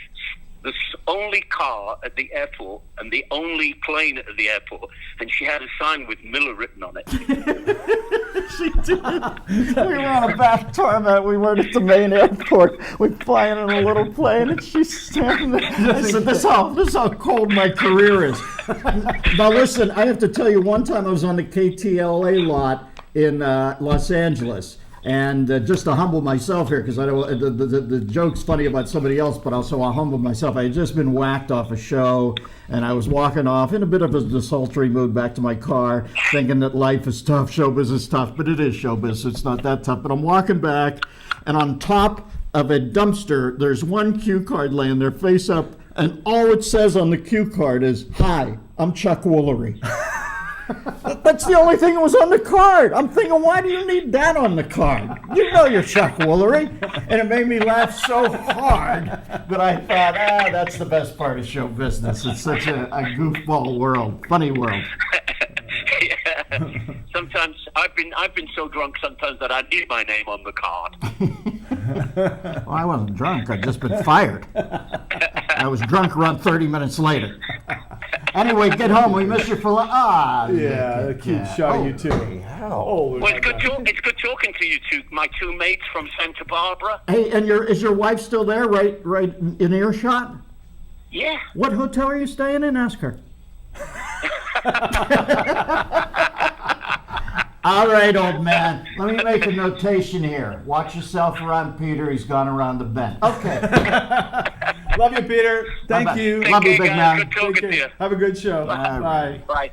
the only car at the airport and the only plane at the airport, and she had a sign with Miller written on it. She did. We were on a back torment. We weren't at the main airport. We're flying in a little plane, and she's standing there. I said, this is how cold my career is. Now listen, I have to tell you, one time I was on the KTLA lot in Los Angeles. And just to humble myself here, because I don't, the joke's funny about somebody else, but also I'll humble myself. I had just been whacked off a show, and I was walking off in a bit of a desultory mood back to my car, thinking that life is tough, show business is tough, but it is show business. It's not that tough. But I'm walking back, and on top of a dumpster, there's one cue card laying there face up, and all it says on the cue card is, "Hi, I'm Chuck Woolery." That's the only thing that was on the card. I'm thinking, why do you need that on the card? You know you're Chuck Woolery. And it made me laugh so hard that I thought, that's the best part of show business. It's such a goofball world, funny world. Yeah. Sometimes I've been so drunk sometimes that I need my name on the card. Well, I wasn't drunk. I'd just been fired. I was drunk around 30 minutes later. Anyway, get home. We miss you for a cute shot of you too. Well, it's good talking to you two, my 2 mates from Santa Barbara. Hey, and is your wife still there, right in earshot? Yeah. What hotel are you staying in? Ask her. All right, old man. Let me make a notation here. Watch yourself around Peter. He's gone around the bend. Okay. Love you, Peter. Thank you. Love you, big man. Good talking to you. Have a good show. Bye. Bye.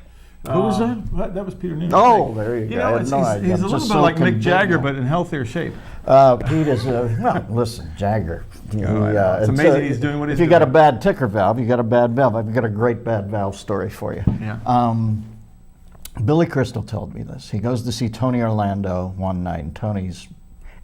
Who was that? That was Peter Noone. Oh, there you go. He's a little bit like Mick Jagger, but in healthier shape. Pete is listen, Jagger. It's amazing he's doing what he's doing. If you got a bad ticker valve, you got a bad valve. I've got a great bad valve story for you. Yeah. Billy Crystal told me this. He goes to see Tony Orlando one night, and Tony's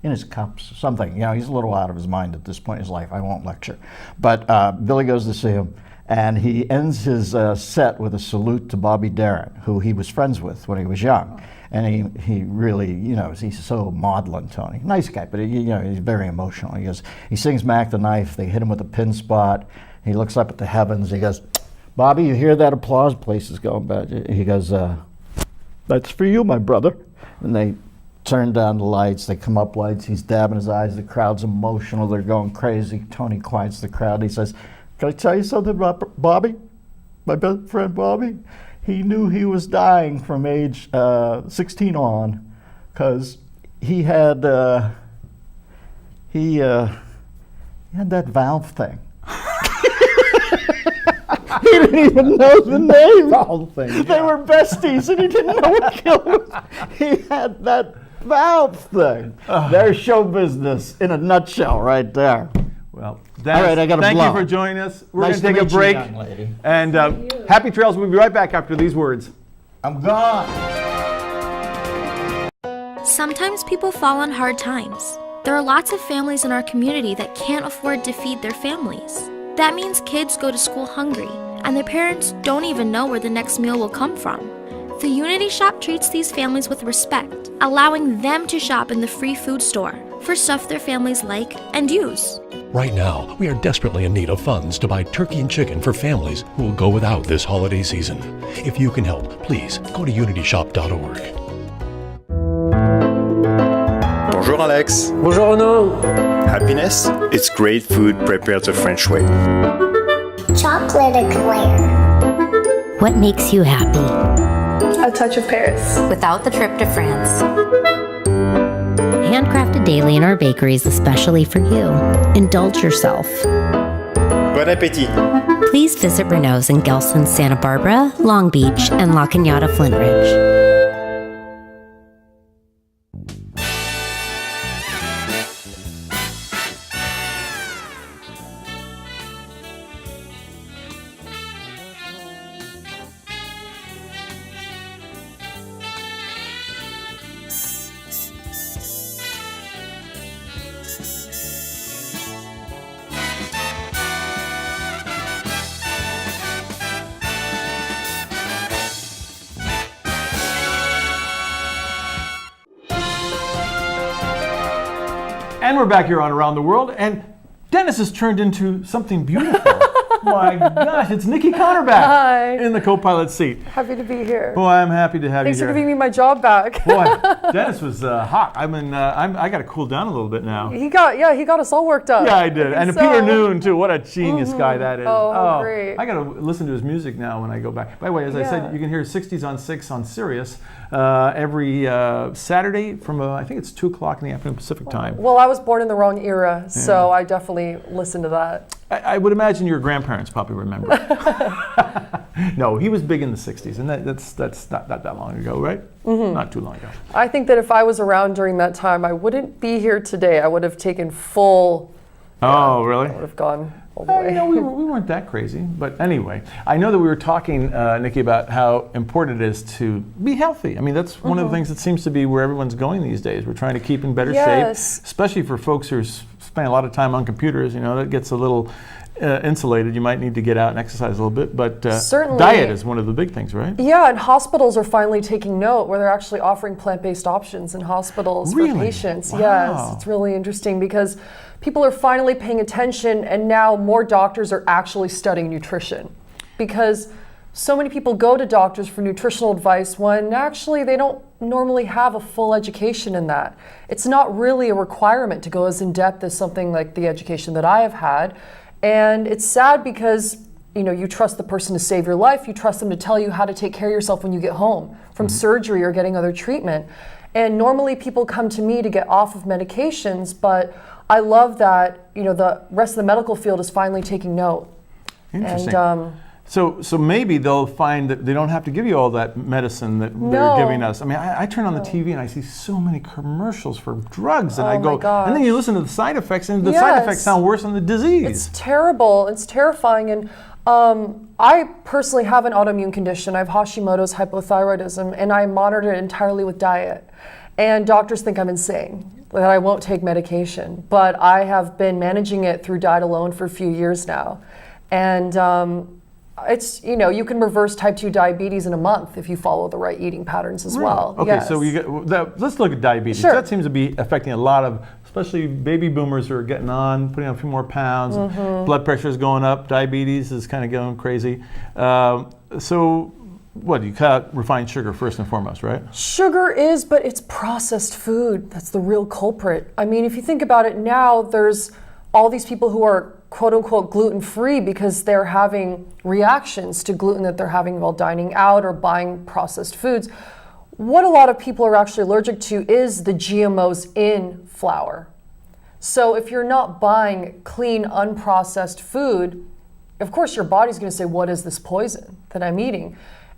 in his cups, something. You know, he's a little out of his mind at this point in his life. I won't lecture. But Billy goes to see him, and he ends his set with a salute to Bobby Darin, who he was friends with when he was young. And he really, you know, he's so maudlin, Tony. Nice guy, but you know, he's very emotional. He sings Mac the Knife. They hit him with a pin spot. He looks up at the heavens. He goes, Bobby, you hear that applause? Place is going bad. He goes, that's for you, my brother. And they turn down the lights. They come up lights. He's dabbing his eyes. The crowd's emotional. They're going crazy. Tony quiets the crowd. He says, can I tell you something about Bobby? My best friend Bobby? He knew he was dying from age 16 on because he had that valve thing. He didn't even know the name. Valve thing. Yeah. They were besties, and he didn't know what killed him. He had that valve thing. There's show business in a nutshell, right there. Well, all right, I got to thank you for joining us. We're nice going to take a break. Young lady. And happy trails. We'll be right back after these words. I'm gone. Sometimes people fall on hard times. There are lots of families in our community that can't afford to feed their families. That means kids go to school hungry, and their parents don't even know where the next meal will come from. The Unity Shop treats these families with respect, allowing them to shop in the free food store for stuff their families like and use. Right now, we are desperately in need of funds to buy turkey and chicken for families who will go without this holiday season. If you can help, please go to unityshop.org. Bonjour Alex. Bonjour Noone. Happiness? It's great food prepared the French way. Chocolate eclair. What makes you happy? A touch of Paris. Without the trip to France. Handcrafted daily in our bakeries especially for you. Indulge yourself. Bon appétit. Please visit Renault's in Gelston, Santa Barbara, Long Beach, and La Cañada, Flint Ridge. And we're back here on Around the World, and Dennis has turned into something beautiful. My gosh, it's Niki Connor back. Hi. In the co-pilot seat. Happy to be here. Boy, I'm happy to have Thanks you for here. giving me my job back. Boy, Dennis was hot. I got to cool down a little bit now. He got us all worked up. Yeah, I did. And so. Peter Noone, too. What a genius guy that is. Oh, great. I got to listen to his music now when I go back. By the way, as I said, you can hear 60s on 6 on Sirius every Saturday from, I think it's 2 o'clock in the afternoon Pacific time. Well, I was born in the wrong era, so I definitely listen to that. I would imagine your grandparents probably remember. No, he was big in the 60s, and that's not that long ago, right? Mm-hmm. Not too long ago. I think that if I was around during that time, I wouldn't be here today. I would have taken full... Oh, really? I would have gone all the way. No, we weren't that crazy. But anyway, I know that we were talking, Niki, about how important it is to be healthy. I mean, that's one of the things that seems to be where everyone's going these days. We're trying to keep in better shape, especially for folks who are spending a lot of time on computers. You know, that gets a little insulated. You might need to get out and exercise a little bit. But certainly, diet is one of the big things, right? Yeah, and hospitals are finally taking note where they're actually offering plant-based options in hospitals for patients. Wow. Yes, it's really interesting because people are finally paying attention, and now more doctors are actually studying nutrition because so many people go to doctors for nutritional advice when actually they don't normally have a full education in that. It's not really a requirement to go as in-depth as something like the education that I have had. And it's sad because, you know, you trust the person to save your life, you trust them to tell you how to take care of yourself when you get home from surgery or getting other treatment. And normally people come to me to get off of medications, but I love that, you know, the rest of the medical field is finally taking note. Interesting. And, so maybe they'll find that they don't have to give you all that medicine that they're giving us. I mean, I turn on the TV and I see so many commercials for drugs, and I go, and then you listen to the side effects, and the side effects sound worse than the disease. It's terrible. It's terrifying. And I personally have an autoimmune condition. I have Hashimoto's hypothyroidism, and I monitor it entirely with diet. And doctors think I'm insane, that I won't take medication. But I have been managing it through diet alone for a few years now. And it's, you can reverse type 2 diabetes in a month if you follow the right eating patterns as well. Okay, yes. so let's look at diabetes. Sure. That seems to be affecting a lot of, especially baby boomers who are getting on, putting on a few more pounds. Blood pressure is going up. Diabetes is kind of going crazy. So what, you cut out refined sugar first and foremost, right? Sugar is, but it's processed food. That's the real culprit. I mean, if you think about it now, there's all these people who are quote unquote gluten-free because they're having reactions to gluten that they're having while dining out or buying processed foods. What a lot of people are actually allergic to is the GMOs in flour. So if you're not buying clean, unprocessed food, of course your body's going to say, what is this poison that I'm eating?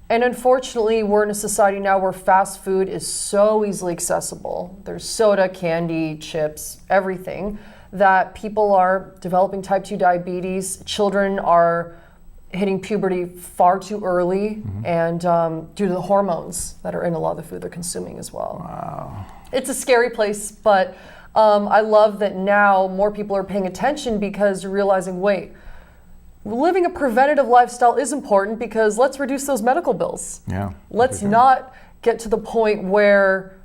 And unfortunately, we're in a society now where fast food is so easily accessible. There's soda, candy, chips, everything, that people are developing type 2 diabetes. Children are hitting puberty far too early, and due to the hormones that are in a lot of the food they're consuming as well. Wow. It's a scary place, but I love that now more people are paying attention because you're realizing, wait, living a preventative lifestyle is important because let's reduce those medical bills. Yeah. Let's not get to the point where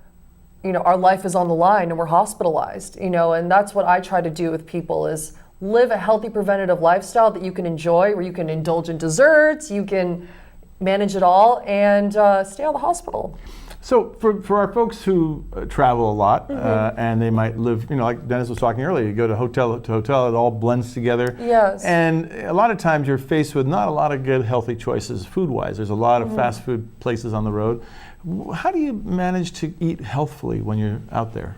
our life is on the line and we're hospitalized, and that's what I try to do with people is live a healthy preventative lifestyle that you can enjoy, where you can indulge in desserts, you can manage it all, and stay out of the hospital. So for our folks who travel a lot and they might live, like Dennis was talking earlier, you go to hotel, it all blends together. Yes. And a lot of times you're faced with not a lot of good healthy choices food-wise. There's a lot of fast food places on the road. How do you manage to eat healthfully when you're out there?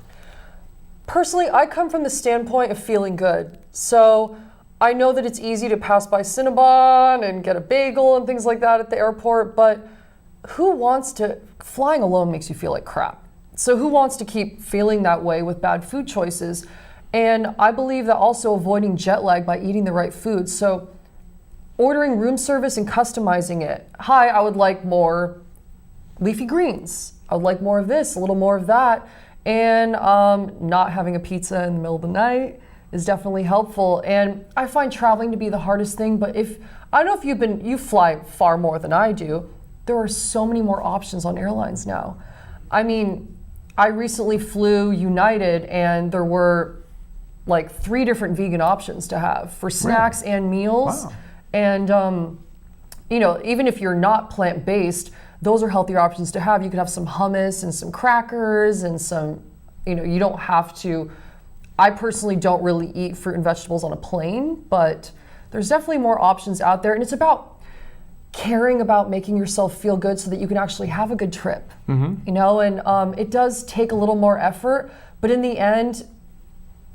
Personally, I come from the standpoint of feeling good. So I know that it's easy to pass by Cinnabon and get a bagel and things like that at the airport, but flying alone makes you feel like crap. So who wants to keep feeling that way with bad food choices? And I believe that also avoiding jet lag by eating the right food. So ordering room service and customizing it. Hi, I would like more leafy greens. I would like more of this, a little more of that. And not having a pizza in the middle of the night is definitely helpful. And I find traveling to be the hardest thing, but I don't know if you fly far more than I do. There are so many more options on airlines now. I mean, I recently flew United and there were like 3 different vegan options to have for snacks and meals. Wow. And, even if you're not plant-based, those are healthier options to have. You could have some hummus and some crackers and some, you don't have to. I personally don't really eat fruit and vegetables on a plane, but there's definitely more options out there. And it's about caring about making yourself feel good so that you can actually have a good trip, and it does take a little more effort, but in the end,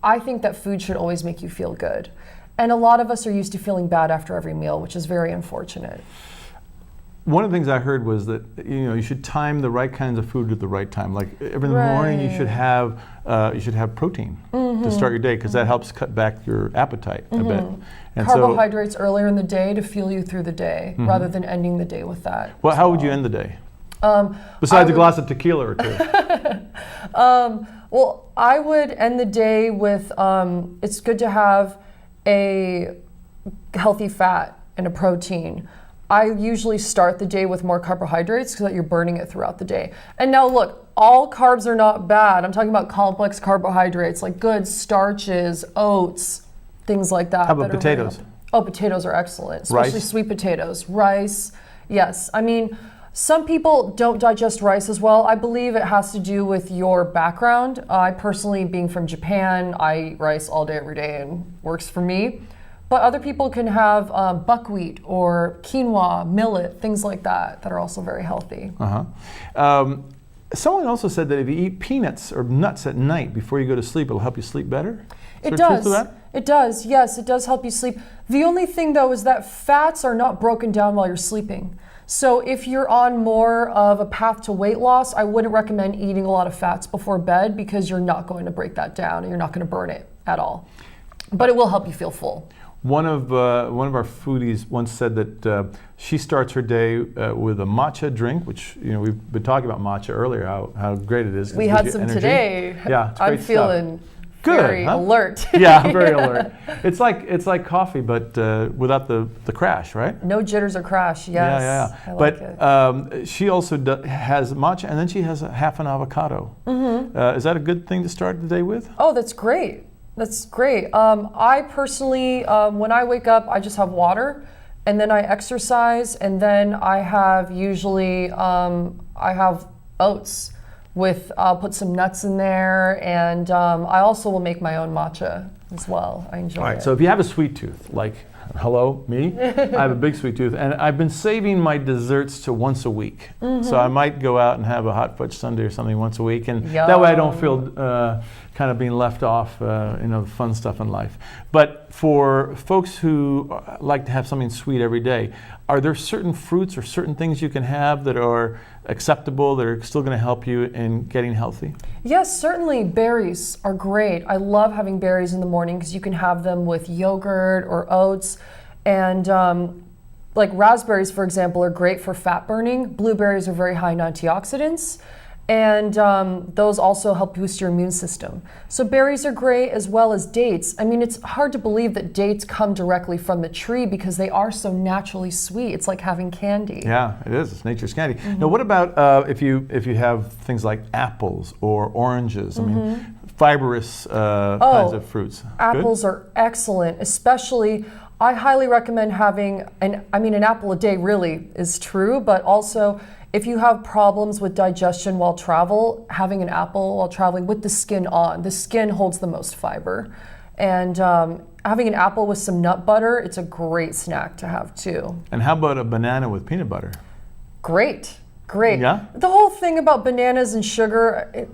I think that food should always make you feel good. And a lot of us are used to feeling bad after every meal, which is very unfortunate. One of the things I heard was that you should time the right kinds of food at the right time. Like every morning, you should have protein to start your day because that helps cut back your appetite a bit. And carbohydrates earlier in the day to fuel you through the day, rather than ending the day with that. Well, how would you end the day? Besides a glass of tequila or two. Well, I would end the day with. It's good to have a healthy fat and a protein. I usually start the day with more carbohydrates so that you're burning it throughout the day. And now look, all carbs are not bad. I'm talking about complex carbohydrates like good starches, oats, things like that. How about potatoes? Potatoes are excellent, especially rice? Sweet potatoes. Rice, yes. I mean, some people don't digest rice as well. I believe it has to do with your background. I personally, being from Japan, I eat rice all day, every day, and works for me. But other people can have buckwheat or quinoa, millet, things like that are also very healthy. Someone also said that if you eat peanuts or nuts at night before you go to sleep, it'll help you sleep better. It does. It does. Yes, it does help you sleep. The only thing though is that fats are not broken down while you're sleeping. So if you're on more of a path to weight loss, I wouldn't recommend eating a lot of fats before bed because you're not going to break that down and you're not going to burn it at all. But it will help you feel full. One of our foodies once said that she starts her day with a matcha drink, which we've been talking about matcha earlier, how great it is. We had some today. Yeah, it's I'm great feeling good, very alert. Yeah, very alert. It's like coffee, but without the crash, right? No jitters or crash. Yes. Yeah. I But like it. she also has matcha, and then she has half an avocado. Mm-hmm. Is that a good thing to start the day with? Oh, that's great. That's great. I personally, when I wake up, I just have water, and then I exercise, and then I have usually I have oats with, I'll put some nuts in there, and I also will make my own matcha as well. I enjoy it. All right, so if you have a sweet tooth, like, hello, me, I have a big sweet tooth, and I've been saving my desserts to once a week. Mm-hmm. So I might go out and have a hot fudge sundae or something once a week, and that way I don't feel kind of being left off, the fun stuff in life. But for folks who like to have something sweet every day, are there certain fruits or certain things you can have that are acceptable, that are still going to help you in getting healthy? Yes, certainly. Berries are great. I love having berries in the morning because you can have them with yogurt or oats. And like raspberries, for example, are great for fat burning. Blueberries are very high in antioxidants. And those also help boost your immune system. So berries are great, as well as dates. I mean, it's hard to believe that dates come directly from the tree because they are so naturally sweet. It's like having candy. Yeah, it is. It's nature's candy. Mm-hmm. Now, what about if you have things like apples or oranges? I mean, fibrous kinds of fruits. Apples are excellent, especially. I highly recommend having an apple a day really is true, but also if you have problems with digestion while having an apple while traveling with the skin on. The skin holds the most fiber. And having an apple with some nut butter, it's a great snack to have too. And how about a banana with peanut butter? Great. Yeah? The whole thing about bananas and sugar,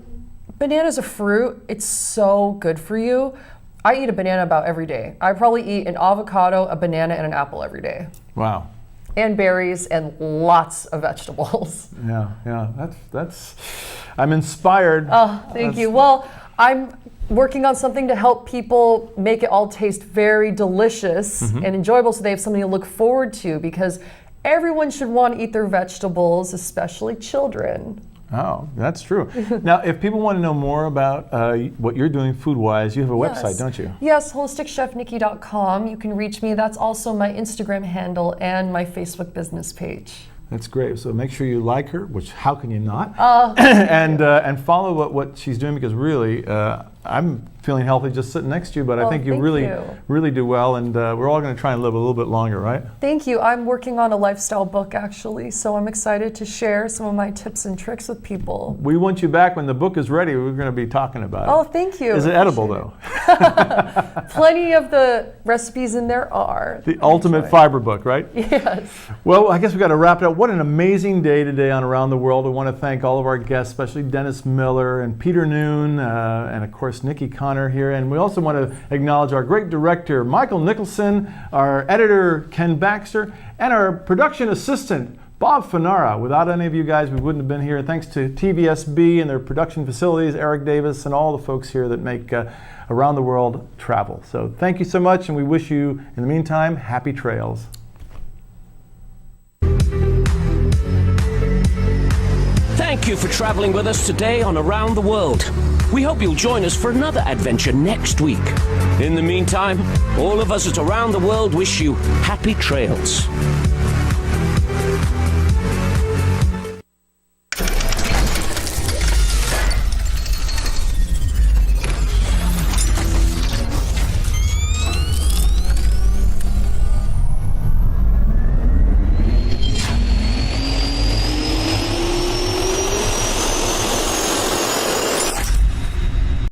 banana's a fruit. It's so good for you. I eat a banana about every day. I probably eat an avocado, a banana, and an apple every day. Wow. And berries and lots of vegetables. Yeah. That's. I'm inspired. Oh, thank you. Well, I'm working on something to help people make it all taste very delicious and enjoyable, so they have something to look forward to. Because everyone should want to eat their vegetables, especially children. Oh, that's true. Now, if people want to know more about what you're doing food-wise, you have a website, don't you? Yes, holisticchefniki.com. You can reach me. That's also my Instagram handle and my Facebook business page. That's great. So make sure you like her, which how can you not? And follow what she's doing, because really, I'm feeling healthy just sitting next to you, but I think you really do well, and we're all going to try and live a little bit longer, right? Thank you. I'm working on a lifestyle book, actually, so I'm excited to share some of my tips and tricks with people. We want you back when the book is ready. We're going to be talking about it. Oh, thank you. Is it edible, though? Plenty of the recipes in there are. The ultimate fiber book, right? Yes. Well, I guess we've got to wrap it up. What an amazing day today on Around the World. I want to thank all of our guests, especially Dennis Miller and Peter Noone, and of course Niki Connor here. And we also want to acknowledge our great director, Michael Nicholson, our editor, Ken Baxter, and our production assistant, Bob Fanara. Without any of you guys, we wouldn't have been here. Thanks to TVSB and their production facilities, Eric Davis, and all the folks here that make Around the World travel. So thank you so much, and we wish you, in the meantime, happy trails. Thank you for traveling with us today on Around the World. We hope you'll join us for another adventure next week. In the meantime, all of us at Around the World wish you happy trails.